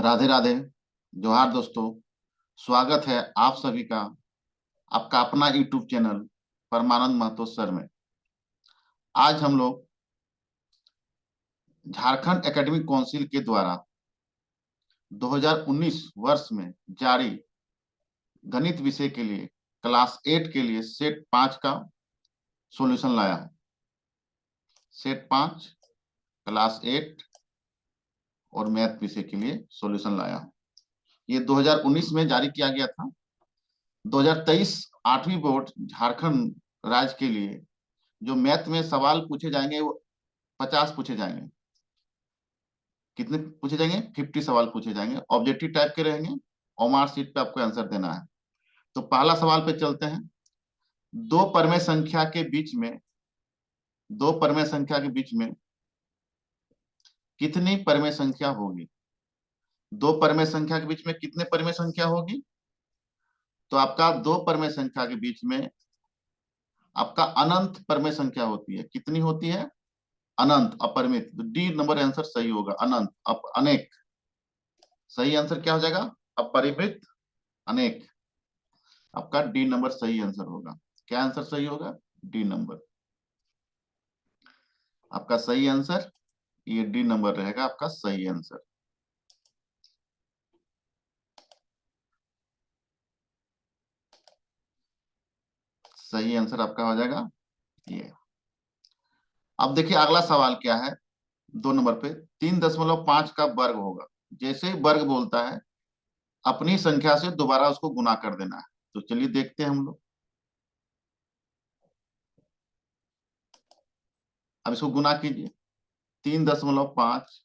राधे राधे। जोहार दोस्तों। स्वागत है आप सभी का आपका अपना यूट्यूब चैनल परमानंद महतो सर में। आज हम लोग झारखंड एकेडमिक काउंसिल के द्वारा 2019 वर्ष में जारी गणित विषय के लिए क्लास 8 के लिए सेट 5 का सॉल्यूशन लाया है। सेट 5 क्लास 8 और मैथ विषय के लिए सॉल्यूशन लाया हूं। ये 2019 में जारी किया गया था। 2023 8वीं बोर्ड झारखंड राज्य के लिए जो मैथ में सवाल पूछे जाएंगे वो 50 पूछे जाएंगे। कितने पूछे जाएंगे? 50 सवाल पूछे जाएंगे। ऑब्जेक्टिव टाइप के रहेंगे और मार्कशीट पे आपको आंसर देना है। तो पहला सवाल पे चलते हैं। दो परमेय संख्या के बीच में दो परमेय संख्या के बीच में कितनी परमेय संख्या होगी? दो परमेय संख्या के बीच में कितने परमेय संख्या होगी? तो आपका दो परमेय संख्या के बीच में आपका अनंत परमेय संख्या होती है। कितनी होती है? अनंत, अपरिमित। तो डी नंबर आंसर सही होगा। अनंत, अनेक। सही आंसर क्या हो जाएगा? अपरिमित, अनेक। आपका डी नंबर सही आंसर होगा। क्या आंसर सही होगा? D number. आपका सही आंसर ये डी नंबर रहेगा। आपका सही आंसर। सही आंसर आपका हो जाएगा ये। अब देखिए अगला सवाल क्या है। 2 नंबर पे 3.5 का वर्ग होगा। जैसे ही वर्ग बोलता है अपनी संख्या से दोबारा उसको गुना कर देना है। तो चलिए देखते हैं हम लोग। अब इसको गुना कीजिए। 3.5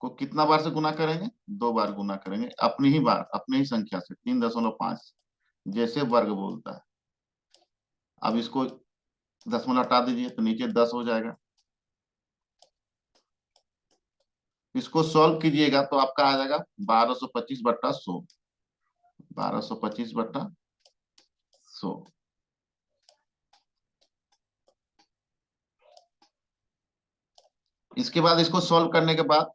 को कितना बार से गुना करेंगे? 2 बार गुना करेंगे। अपनी ही बार, अपनी ही संख्या से 3.5 जैसे वर्ग बोलता है। अब इसको दशमलव हटा दीजिए तो नीचे 10 हो जाएगा। इसको सॉल्व कीजिएगा तो आपका आ जाएगा 1225/100। 1225/100। इसके बाद इसको सॉल्व करने के बाद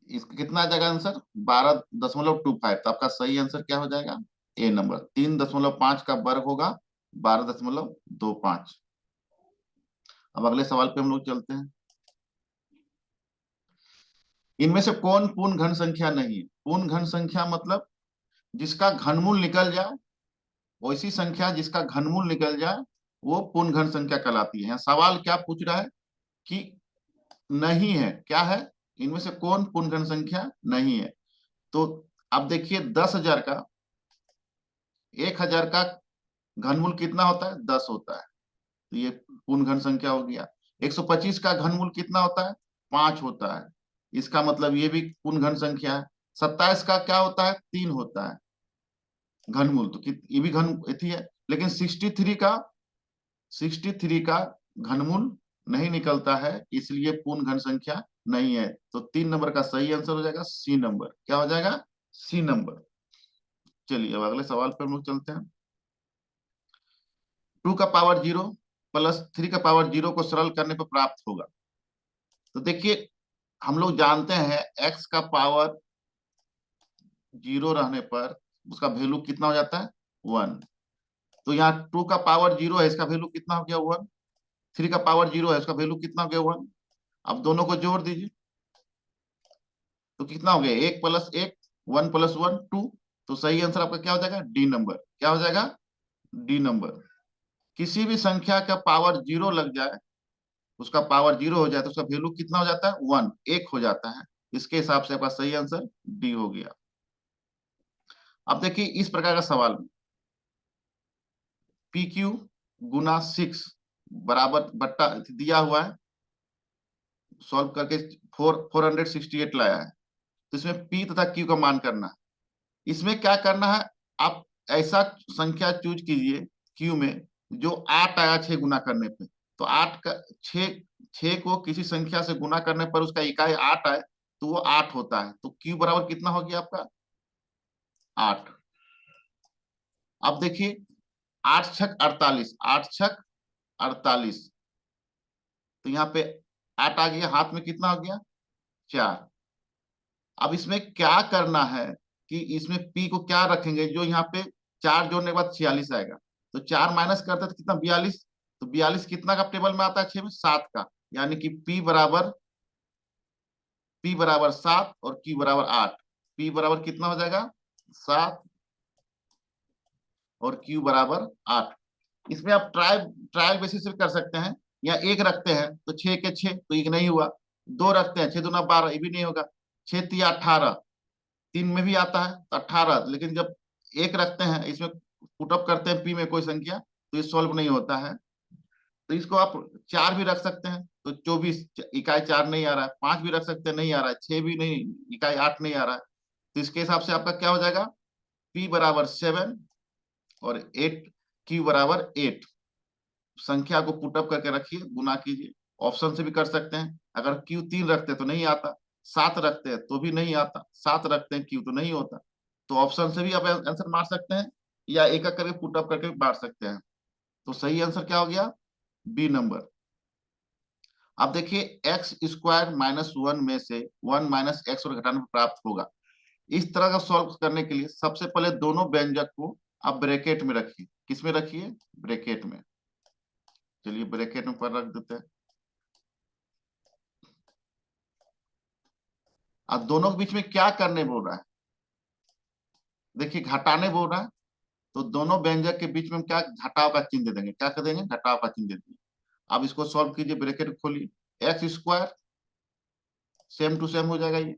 इसका कितना आ जाएगा आंसर? 12.25। तो आपका सही आंसर क्या हो जाएगा? ए नंबर। 3.5 का वर्ग होगा 12.25। अब अगले सवाल पे हम लोग चलते हैं। इनमें से कौन पूर्ण घन संख्या नहीं है? पूर्ण घन संख्या मतलब जिसका घनमूल निकल जाए, वैसी संख्या जिसका घनमूल निकल जाए वो पूर्ण घन संख्या कहलाती है। यहाँ सवाल क्या पूछ रहा है कि नहीं है, क्या है? इनमें से कौन पूर्ण घन संख्या नहीं है? तो आप देखिए 10,000 का 1,000 का घनमूल कितना होता है? 10 होता है। तो ये पूर्ण घन संख्या हो गया। 125 का घनमूल कितना होता है? 5 होता है। इसका मतलब ये भी पूर्ण घन संख्या है। 27 का क्या होता है? 3 होता है घनमूल। तो ये भी घन थी है। लेकिन 63 का घनमूल नहीं निकलता है, इसलिए पूर्ण घन संख्या नहीं है। तो 3 नंबर का सही आंसर हो जाएगा सी नंबर। क्या हो जाएगा? C number. चलिए अब अगले सवाल पर हम लोग चलते हैं। 2 का पावर 0 प्लस 3 का पावर 0 को सरल करने पर प्राप्त होगा। तो देखिए हम लोग जानते हैं x का पावर 0 रहने पर उसका वैल्यू कितना हो जाता है? 1। तो यहाँ 2 का पावर 0 है, इसका वैल्यू कितना हो गया? 1। 3 का पावर 0 है, उसका वैल्यू कितना हो गया? 1। अब दोनों को जोड़ दीजिए तो कितना हो गया? 1 + 1, 1 + 1 2। तो सही आंसर आपका क्या हो जाएगा? D number. क्या हो जाएगा? D number. किसी भी संख्या का पावर 0 लग जाए, उसका पावर 0 हो जाए तो उसका वैल्यू कितना हो जाता है? 1, 1 हो जाता है। इसके हिसाब से आपका सही आंसर डी हो गया। अब देखिए इस प्रकार का सवाल में PQ गुना 6 बराबर बट्टा दिया हुआ है। सॉल्व करके 468 लाया है। तो इसमें P तथा Q का मान करना है। इसमें क्या करना है? आप ऐसा संख्या चूज कीजिए Q में जो 8 आया 6 गुना करने पे। तो 8 का 6 को किसी संख्या से गुना करने पर उसका इकाई 8 आए तो वो 8 होता है। तो Q बराबर कितना हो गया आपका? 8। अब देखिए 8 छक 48, 8 छक 48। तो यहाँ पे 8 आ गया, हाथ में कितना हो गया? 4। अब इसमें क्या करना है कि इसमें p को क्या रखेंगे, जो यहाँ पे 4 जोड़ने के बाद 46 आएगा, तो 4 माइनस करते हैं तो कितना 42। तो 42 कितना का टेबल में आता है, 6 में 7 का, यानी कि p बराबर 7 और q बराबर 8। p बराबर कितना हो जाएगा 7 और q बराबर 8। इसमें आप ट्रायल ट्रायल बेसिस से कर सकते हैं, या एक रखते हैं तो 6 के 6 तो एक नहीं हुआ, 2 रखते हैं 6 दूना 12 ये भी नहीं होगा, 6 तिया 18, 3 में भी आता है तो 18, लेकिन जब एक रखते हैं इसमें पुटअप करते हैं p में कोई संख्या तो ये सॉल्व नहीं होता है। तो इसको आप 4 भी रख सकते हैं तो 24 इकाई 4 नहीं आ रहा है, 5 भी रख सकते हैं नहीं आ रहा है, 6 भी नहीं इकाई 8 नहीं आ रहा है, तो इसके हिसाब से आपका क्या हो जाएगा p बराबर 7 और 8 q बराबर 8। संख्या को पुटअप करके रखिए, गुना कीजिए, ऑप्शन से भी कर सकते हैं। अगर क्यू 3 रखते हैं तो नहीं आता, 7 रखते हैं तो भी नहीं आता, 7 रखते हैं क्यू तो नहीं होता, तो ऑप्शन से भी आप आंसर मार सकते हैं या एक एक करके पुटअप करके मार सकते हैं। तो सही आंसर क्या हो गया बी नंबर। अब देखिए एक्स स्क्वायर माइनस 1 में से 1 माइनस एक्स और घटाने पर प्राप्त होगा। इस तरह का सॉल्व करने के लिए सबसे पहले दोनों व्यंजक को आप ब्रैकेट में रखिए। किस में रखिए ब्रैकेट में। चलिए ब्रैकेट में पर रख देते हैं। अब दोनों के बीच में क्या करने बोल रहा है, देखिए घटाने बोल रहा है, तो दोनों व्यंजक के बीच में हम क्या घटाव का चिन्ह दे देंगे, क्या कर देंगे घटाव का चिन्ह दे देंगे। अब इसको सॉल्व कीजिए, ब्रैकेट खोलिए, x square same to same हो जाएगा ये।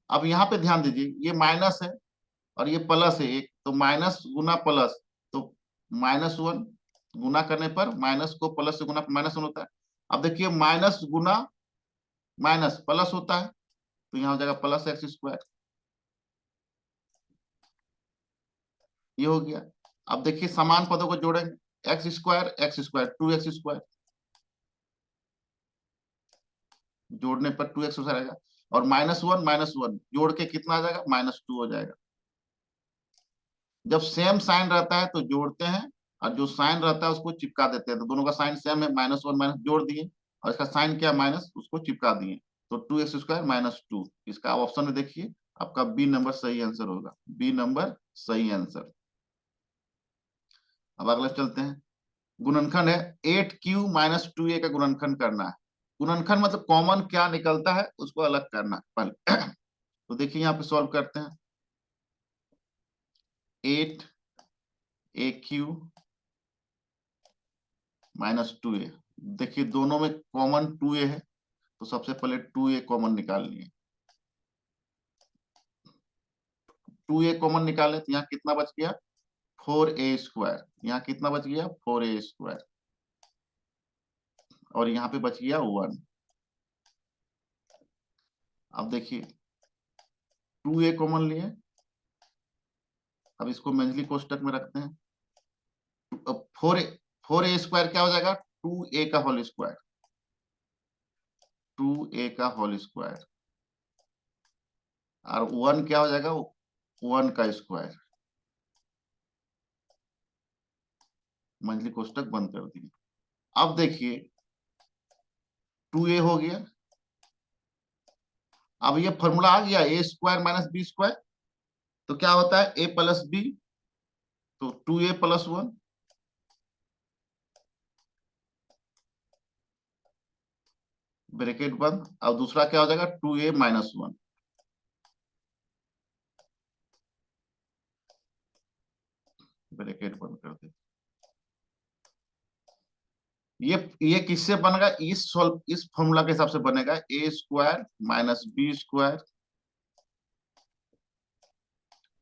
अब यहाँ पे ध्यान दीजिए ये माइनस है और ये प्लस है, एक तो माइनस गुना प्लस, तो -1 गुना करने पर माइनस को प्लस से गुना -1 होता है। अब देखिए माइनस गुना माइनस प्लस होता है, तो यहाँ हो जाएगा प्लस एक्स स्क्वायर, ये हो गया। अब देखिए समान पदों को जोड़ेंगे, एक्स स्क्वायर 2x स्क्वायर, जोड़ने पर 2x हो जाएगा, और -1 जोड़ के कितना आ जाएगा -2 हो जाएगा। जब सेम साइन रहता है तो जोड़ते हैं, और जो साइन रहता है उसको चिपका देते हैं, तो दोनों का साइन सेम है, -1 माइनस जोड़ दिए, और इसका साइन क्या माइनस, उसको चिपका दिए, तो 2x स्क्वायर -2। इसका ऑप्शन में देखिए आपका बी नंबर सही आंसर होगा, बी नंबर सही आंसर। अब अगला चलते हैं, गुणनखंड है 8q माइनस 2a का गुणनखंड करना है। गुणनखंड मतलब कॉमन क्या निकलता है उसको अलग करना है पहले। तो देखिए यहाँ पे सॉल्व करते हैं, 8aq माइनस 2a, देखिए दोनों में कॉमन 2a है, तो सबसे पहले 2a कॉमन निकाल लिए, 2a कॉमन निकाले तो यहाँ कितना बच गया 4a स्क्वायर, यहाँ कितना बच गया 4a स्क्वायर, और यहाँ पे बच गया 1। अब देखिए 2a कॉमन लिए, अब इसको मंझली कोष्टक में रखते हैं, अब 4a स्क्वायर क्या हो जाएगा 2a का होल स्क्वायर, 2a का होल स्क्वायर, और 1 क्या हो जाएगा 1 का स्क्वायर, मंझली कोष्टक बंद कर दिए। अब देखिए 2a हो गया, अब ये फॉर्मूला आ गया a square minus B square, तो क्या होता है a प्लस बी, तो 2a प्लस 1, ब्रैकेट बंद। अब दूसरा क्या हो जाएगा 2a माइनस 1, ब्रैकेट बंद कर दे। ये किससे बनेगा, इस फॉर्मूला के हिसाब से बनेगा, a square minus B square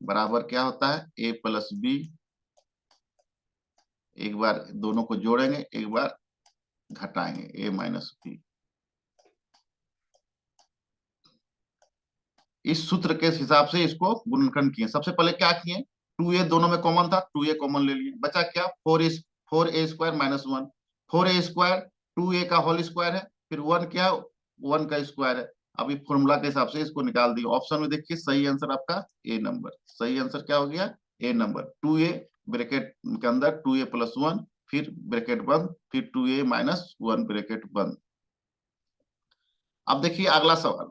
बराबर क्या होता है a प्लस बी, एक बार दोनों को जोड़ेंगे एक बार घटाएंगे a माइनस बी। इस सूत्र के हिसाब से इसको गुणनखंड किए। सबसे पहले क्या किए 2a दोनों में कॉमन था, 2a कॉमन ले लिए, बचा क्या 4a square minus 1, 4a square 2a का होल स्क्वायर है, फिर 1 क्या 1 का स्क्वायर है। अभी फॉर्मूला के हिसाब से इसको निकाल दिए। ऑप्शन में देखिए सही आंसर आपका ए नंबर, सही आंसर क्या हो गया ए नंबर। 2a ब्रैकेट के अंदर 2a प्लस 1, फिर ब्रैकेट बंद, फिर 2a माइनस 1 ब्रैकेट बंद। अब देखिए अगला सवाल।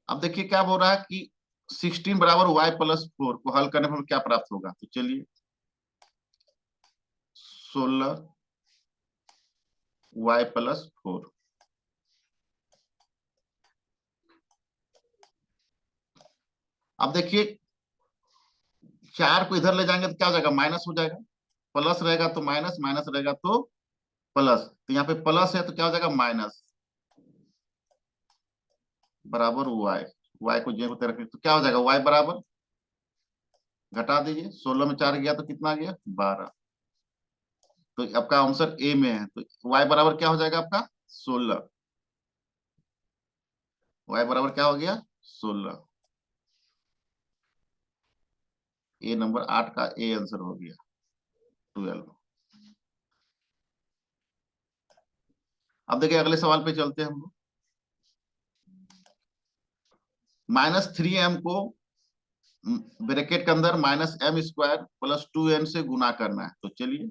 अब देखिए क्या बोल रहा है कि 16 बराबर y+4 को हल करने पर क्या प्राप्त होगा। तो चलिए 16 y+4। अब देखिए 4 को इधर ले जाएंगे तो क्या हो जाएगा, माइनस हो जाएगा। प्लस रहेगा तो माइनस, माइनस रहेगा तो प्लस। तो यहाँ पे प्लस है तो क्या हो जाएगा, माइनस बराबर वाई। वाई को जे को तरफ तो क्या हो जाएगा, वाई बराबर, घटा दीजिए, 16 में 4 गया तो कितना आ गया, 12। तो आपका आंसर ए में है। तो वाई बराबर क्या हो जाएगा आपका, 16। वाई बराबर क्या हो गया, 16। ए नंबर 8 का ए आंसर हो गया, 12। अब देखिए अगले सवाल पे चलते हैं हम लोग। -3m को ब्रैकेट के अंदर -m² +2n से गुना करना है। तो चलिए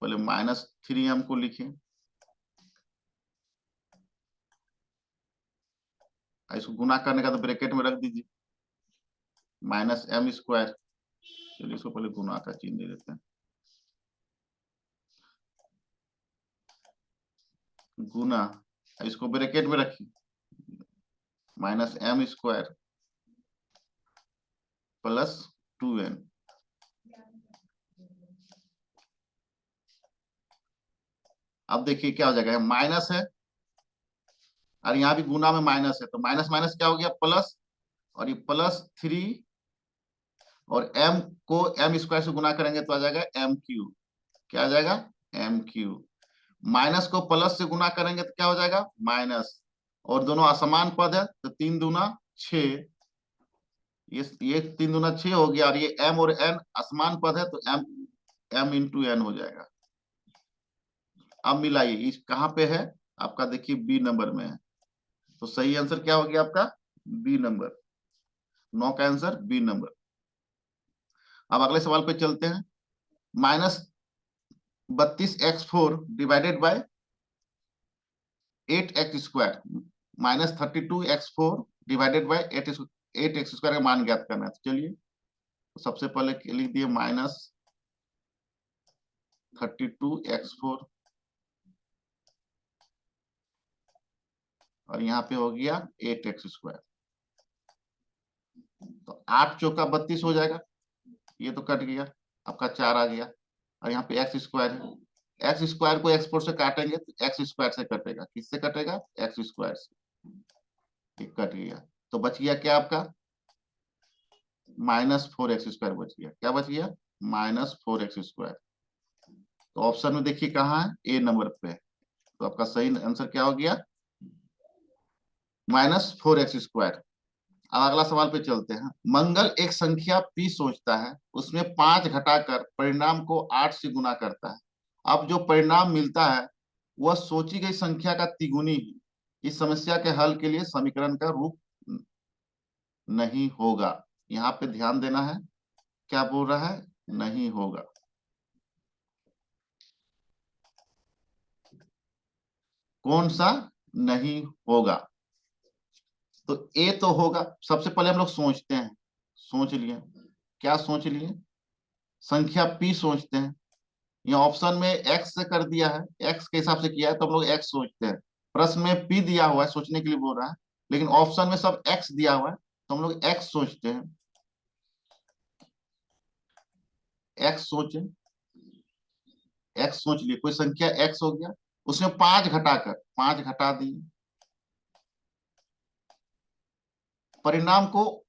पहले -3m को लिखें, इसको गुना करने का तो ब्रैकेट में रख दीजिए, -m²। चलिए इसको पहले गुना का चिन्ह दे देते हैं, गुना, इसको ब्रैकेट में रखिए, -m² +2n। अब देखिए क्या हो जाएगा, माइनस है और यहाँ भी गुना में माइनस है, तो माइनस माइनस क्या हो गया, प्लस। और ये +3 और m को m² से गुना करेंगे तो आ जाएगा m³। क्या आ जाएगा, m³। माइनस को प्लस से गुना करेंगे तो क्या हो जाएगा, माइनस। और दोनों असमान पद है तो 3 दूना 6, ये 3 दूना 6 हो गया। और ये m और n असमान पद है तो m × n हो जाएगा। अब मिलाइए, इस कहाँ पे है आपका, देखिए बी नंबर में है। तो सही आंसर क्या हो गया आपका, बी नंबर। 9 का आंसर बी नंबर। अब अगले सवाल पे चलते हैं। -32x4 divided by 8x², -32x4 divided by 8x² का मान ज्ञात करना है। तो चलिए तो सबसे पहले लिख दिए -32x4 और यहाँ पे हो गया 8x²। तो 8 चौका 32 हो जाएगा, ये तो कट गया, आपका 4 आ गया। और यहाँ पे x² है, x² को x4 से काटेंगे तो x² से कटेगा, किससे कटेगा, x² से। ये कट गया तो बच गया क्या आपका, -4x² बच गया। क्या बच गया, -4x²। तो ऑप्शन में देखिए कहाँ है, ए नंबर पे है। तो आपका सही आंसर क्या हो गया, -4x²। अब अगला सवाल पे चलते हैं। मंगल एक संख्या p सोचता है, उसमें 5 घटाकर परिणाम को 8 से गुना करता है। अब जो परिणाम मिलता है वह सोची गई संख्या का तिगुनी है। इस समस्या के हल के लिए समीकरण का रूप नहीं होगा। यहाँ पे ध्यान देना है, क्या बोल रहा है, नहीं होगा। कौन सा नहीं होगा, तो ए तो होगा। सबसे पहले हम लोग सोचते हैं, सोच लिए, क्या सोच लिए, संख्या p सोचते हैं। यहाँ ऑप्शन में x से कर दिया है, x के हिसाब से किया है तो हम लोग x सोचते हैं। प्रश्न में p दिया हुआ है, सोचने के लिए बोल रहा है, लेकिन ऑप्शन में सब x दिया हुआ है तो हम लोग x सोचते हैं। x सोचे, x सोच लिए, कोई संख्या x हो गया, उसमें 5 घटाकर, 5 घटा दिए, परिणाम को,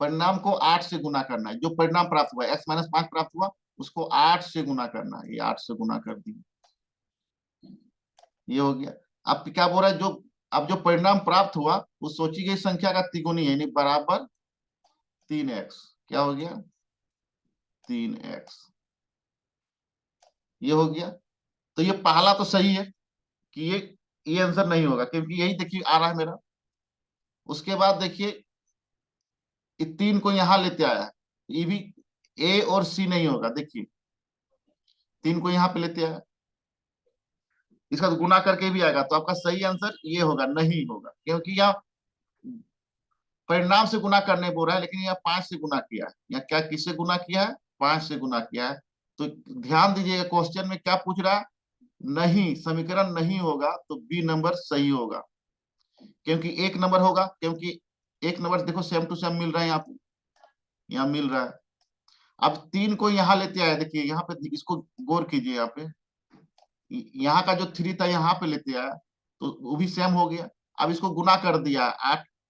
परिणाम को 8 से गुना करना है। जो परिणाम प्राप्त हुआ, x-5 प्राप्त हुआ, उसको 8 से गुना करना है। ये 8 से गुना कर दिए, ये हो गया। अब क्या बोल रहा है, जो अब जो परिणाम प्राप्त हुआ वो सोची गई संख्या का तिगुनी है, यानी बराबर 3x। क्या हो गया, 3x, ये हो गया। तो ये पहला तो सही है कि ये आंसर नहीं होगा, क्योंकि यही देखिए आ रहा है मेरा। उसके बाद देखिए 3 को यहां लेते आया है, ये भी a और c नहीं होगा। देखिए 3 को यहाँ पे लेते आया, इसका तो गुना करके भी आएगा, तो आपका सही आंसर ये होगा, नहीं होगा, क्योंकि यहाँ परिणाम से गुना करने बोल रहा है, लेकिन यहाँ 5 से गुना किया है। यहाँ क्या किससे गुना किया है? 5 से गुना किया है। तो ध्यान दीजिएगा, क्वेश्चन में क्या पूछ रहा है? नहीं, समीकरण नहीं होगा तो बी नंबर सही होगा, क्योंकि एक नंबर होगा, क्योंकि एक नंबर देखो सेम टू सेम मिल रहा है, यहाँ पे यहाँ मिल रहा है। अब 3 को यहाँ लेते आए, देखिए यहाँ पे इसको गौर कीजिए, यहाँ पे यहाँ का जो 3 था यहाँ पे लेते आया, तो वो भी सेम हो गया। अब इसको गुना कर दिया,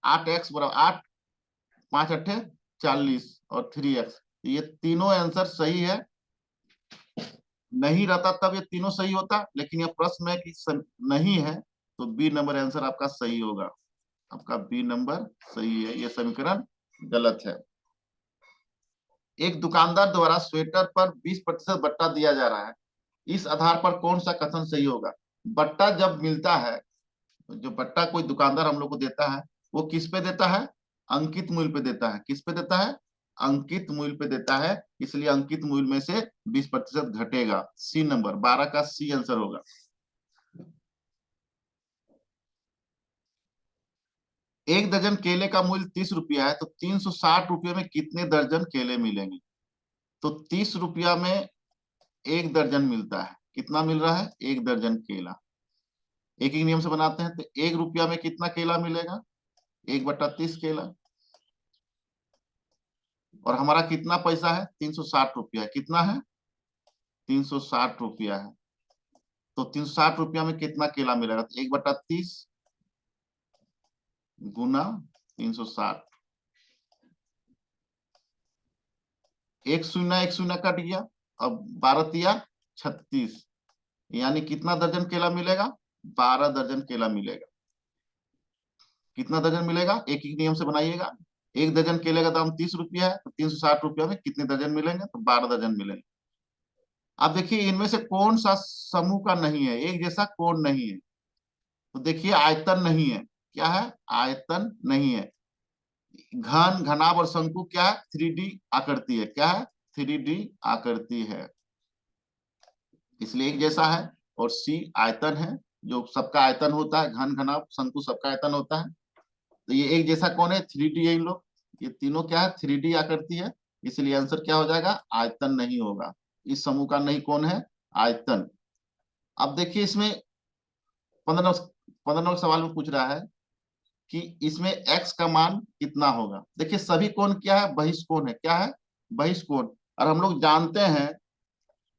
8x बराबर 8, 5 अट्ठे 40 और 3x, ये तीनों आंसर सही है। नहीं रहता तब ये तीनों सही होता, लेकिन ये प्रश्न है कि नहीं है, तो बी नंबर आंसर आपका सही होगा। आपका बी नंबर सही है, ये समीकरण गलत है। एक दुकानदार द्वारा स्वेटर पर 20% बट्टा दिया जा रहा है, इस आधार पर कौन सा कथन सही होगा? बट्टा जब मिलता है, जो बट्टा कोई दुकानदार हम लोग को देता है, वो किस पे देता है? अंकित मूल्य पे देता है। किस पे देता है? अंकित मूल्य पे देता है, इसलिए अंकित मूल्य में से 20% घटेगा। सी नंबर 12 का सी आंसर होगा। एक दर्जन केले का मूल्य 30 रुपया है, तो 360 रुपये में कितने दर्जन केले मिलेंगे? तो 30 रुपया में एक दर्जन मिलता है, कितना मिल रहा है? एक दर्जन केला। एक ही नियम से बनाते हैं, तो 1 रुपया में कितना केला मिलेगा? 1/30 केला। और हमारा कितना पैसा है? 360 रुपया। कितना है? 360 रुपया है। तो 360 रुपया में कितना केला मिलेगा? तो 1/30 गुना 360, एक शून्य कट गया। अब 12 तिया 36, यानी कितना दर्जन केला मिलेगा? 12 दर्जन केला मिलेगा। कितना दर्जन मिलेगा? एक ही नियम से बनाइएगा। एक दर्जन केले का दाम 30 रुपया है, तो 360 रुपया में कितने दर्जन मिलेंगे? तो 12 दर्जन मिलेंगे। अब देखिए इनमें से कौन सा समूह का नहीं है, एक जैसा कौन नहीं है? तो देखिए आयतन नहीं है। क्या है? आयतन नहीं है। घन, घनाभ और शंकु क्या है? 3D आकृति है। क्या है? 3D आकृति है, इसलिए एक जैसा है। और सी आयतन है, जो सबका आयतन होता है, घन, घनाभ, शंकु सबका आयतन होता है। तो ये एक जैसा कौन है? 3D है इन लोग, ये तीनों क्या है? 3D आकृति है, इसलिए आंसर क्या हो जाएगा? आयतन नहीं होगा। इस समूह का नहीं कौन है? आयतन। अब देखिए इसमें 15 सवाल में पूछ रहा है कि इसमें x का मान कितना होगा। देखिए सभी कोण क्या है? बहिष्कोण है। क्या है? बहिष्कोण। और हम लोग जानते हैं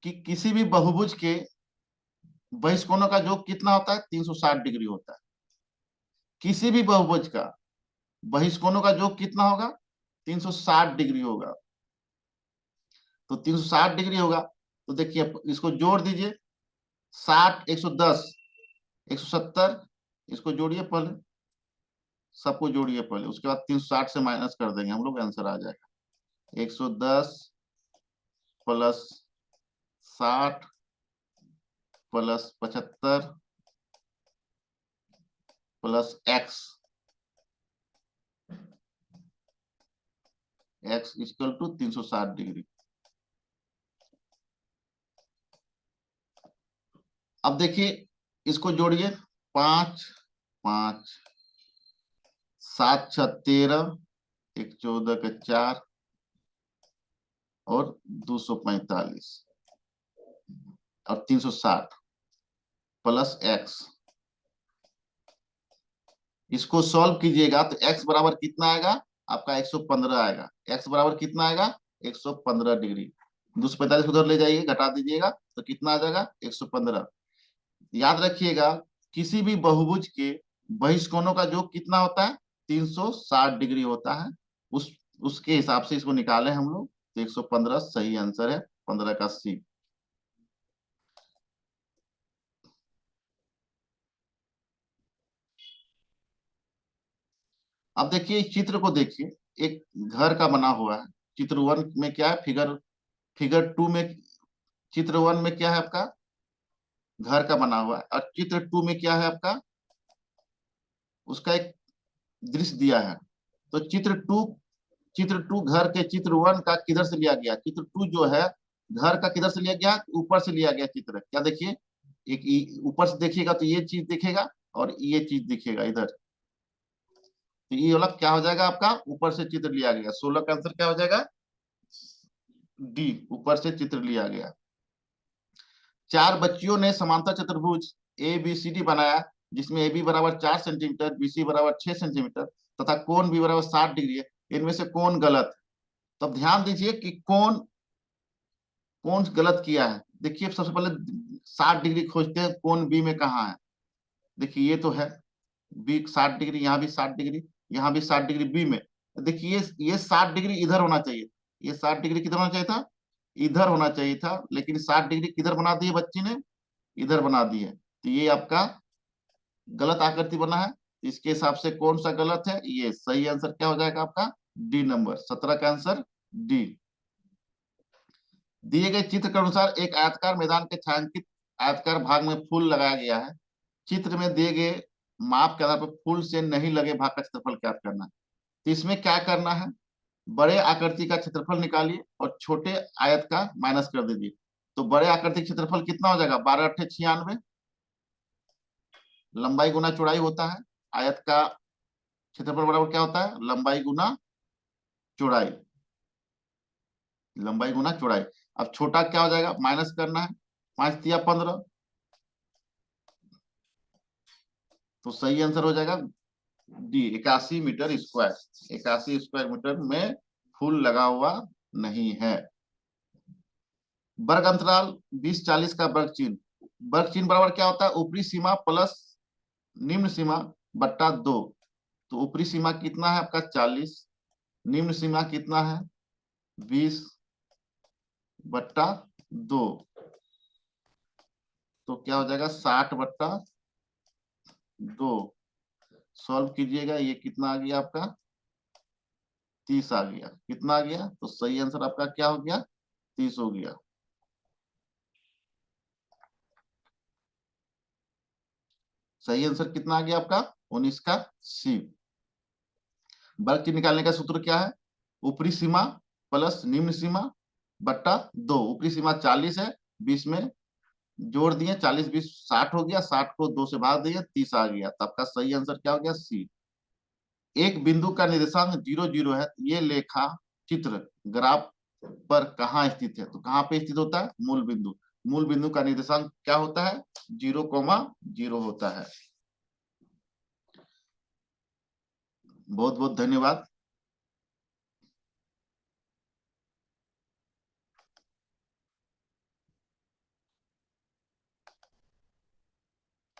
कि किसी भी बहुभुज के बहिष्कोणों का योग कितना होता है? 360 डिग्री होता है। किसी भी बहुभुज का बहिष्कोणों का योग कितना होगा? 360 डिग्री होगा। तो 360 डिग्री होगा, तो देखिए इसको जोड़ दीजिए, 60, 110, 170, इसको जोड़िए पहले, सबको जोड़िए पहले, उसके बाद 360 से माइनस कर देंगे हम लोग, आंसर आ जाएगा 110 plus 60 plus 75 plus x, x equal to 360 degree. अब देखिए इसको जोड़िए, 5, 5, 7, 6, 13, 1, 14 का 4 और 245 और 360 प्लस एक्स, इसको सॉल्व कीजिएगा तो x बराबर कितना आएगा? आपका 115 आएगा। x बराबर कितना आएगा? 115 डिग्री। 245 उधर ले जाइए, घटा दीजिएगा, तो कितना आ जाएगा? 115। याद रखिएगा, किसी भी बहुभुज के बहिष्कोणों का योग कितना होता है? 360 डिग्री होता है। उसके हिसाब से इसको निकाले हम लोग, तो 115 सही आंसर है, 15 का सी। अब देखिए इस चित्र को देखिए, एक घर का बना हुआ है। चित्र 1 में क्या है? फिगर फिगर 2 में, चित्र 1 में क्या है आपका? घर का बना हुआ है। और चित्र 2 में क्या है आपका? उसका एक दृश्य दिया है। तो चित्र 2 घर के चित्र 1 का किधर से लिया गया? चित्र 2 जो है घर का किधर से लिया गया, ऊपर से लिया गया चित्र। क्या देखिए, एक ऊपर से देखिएगा तो ये चीज दिखेगा और ये चीज दिखेगा इधर, तो ये वाला क्या हो जाएगा आपका, ऊपर से चित्र लिया गया। 16 का आंसर क्या हो जाएगा, डी, ऊपर से चित्र लिया गया। चार बच्चियों ने समांतर चतुर्भुज ए बी सी डी बनाया, जिसमें ए बी बराबर 4 सेंटीमीटर, बी सी बराबर 6 सेंटीमीटर तथा कोण बी बराबर 60 डिग्री है। इनमें से कौन गलत है? तो अब ध्यान दीजिए कि कौन कौन गलत किया है। देखिए सबसे पहले 60 डिग्री खोजते हैं, कौन बी में कहाँ है। देखिए ये तो है बी 60 डिग्री, यहाँ भी 60 डिग्री, यहाँ भी 60 डिग्री बी में। देखिए ये 60 डिग्री इधर होना चाहिए, ये 60 डिग्री किधर होना चाहिए था, इधर होना चाहिए था, लेकिन 60 डिग्री किधर बना दी है बच्ची ने, इधर बना दी है। तो ये आपका गलत आकृति बना है। इसके हिसाब से कौन सा गलत है, ये सही आंसर क्या हो जाएगा आपका, डी नंबर, 17 का आंसर डी। दिए गए चित्र के अनुसार एक आयताकार मैदान के छायांकित आयताकार भाग में फूल लगाया गया है। चित्र में दिए गए माप के आधार पर फूल से नहीं लगे भाग का क्षेत्रफल ज्ञात करना है। तो इसमें क्या करना है, बड़े आकृति का क्षेत्रफल निकालिए और छोटे आयत का माइनस कर दीजिए। तो बड़े आकृति का क्षेत्रफल कितना हो जाएगा, 12 अट्ठे 96, लंबाई गुना चौड़ाई होता है। आयत का क्षेत्रफल बराबर क्या होता है, लंबाई गुना चौड़ाई, लंबाई गुना चौड़ाई। अब छोटा क्या हो जाएगा, माइनस करना है, 5 तिया 15, तो सही आंसर हो जाएगा D, 81 metre square. 81 square metre में फूल लगा हुआ नहीं है। वर्ग अंतराल 20-40 का वर्ग चिन्ह, वर्ग चिन्ह बराबर क्या होता है, ऊपरी सीमा प्लस निम्न सीमा बट्टा 2। तो ऊपरी सीमा कितना है आपका 40, निम्न सीमा कितना है 20 बट्टा 2, तो क्या हो जाएगा 60 बट्टा 2। सॉल्व कीजिएगा, ये कितना आ गया आपका 30 आ गया। कितना आ गया, तो सही आंसर आपका क्या हो गया, 30 हो गया। सही आंसर कितना आ गया आपका 19 का सी। वर्ग चिन्ह निकालने का सूत्र क्या है, ऊपरी सीमा प्लस निम्न सीमा बट्टा 2। ऊपरी सीमा 40 है, 20 में जोड़ दिए, 40 20 60 हो गया, 60 को 2 से भाग दिए, 30 आ गया। तो आपका सही आंसर क्या हो गया, सी। एक बिंदु का निर्देशांक 0 0 है, ये लेखा चित्र ग्राफ पर कहाँ स्थित है। तो कहाँ पे स्थित होता है, मूल बिंदु। मूल बिंदु का निर्देशांक क्या होता है, 0, 0 होता है। बहुत बहुत धन्यवाद।